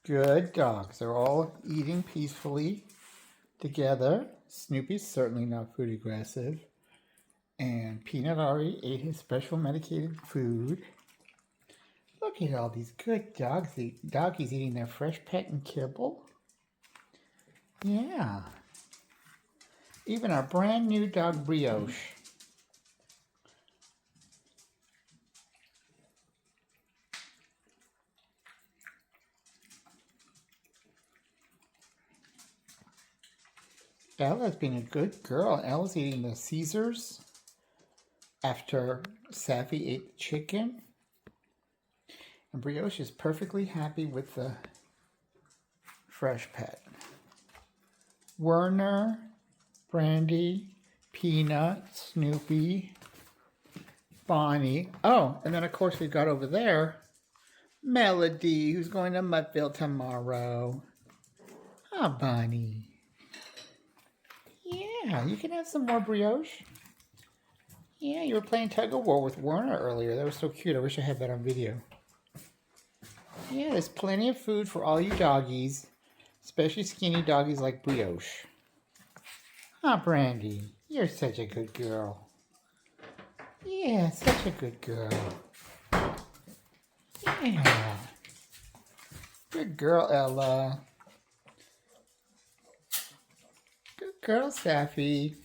Good dogs. They're all eating peacefully together. Snoopy's certainly not food aggressive. And Peanut already ate his special medicated food. Look at all these good doggies eating their fresh pet and kibble. Yeah. Even our brand new dog Brioche. Ella's being a good girl. Ella's eating the Caesars after Safi ate the chicken. And Brioche is perfectly happy with the fresh pet. Werner, Brandy, Peanut, Snoopy, Bonnie. Oh, and then of course we've got over there Melody, who's going to Mudville tomorrow. Ah, Bonnie. Yeah, you can have some more brioche. Yeah, you were playing tug of war with Werner earlier. That was so cute. I wish I had that on video. Yeah, there's plenty of food for all you doggies, especially skinny doggies like Brioche. Ah, Brandy, you're such a good girl. Yeah, such a good girl. Yeah. Good girl, Ella. Good girl, Safi.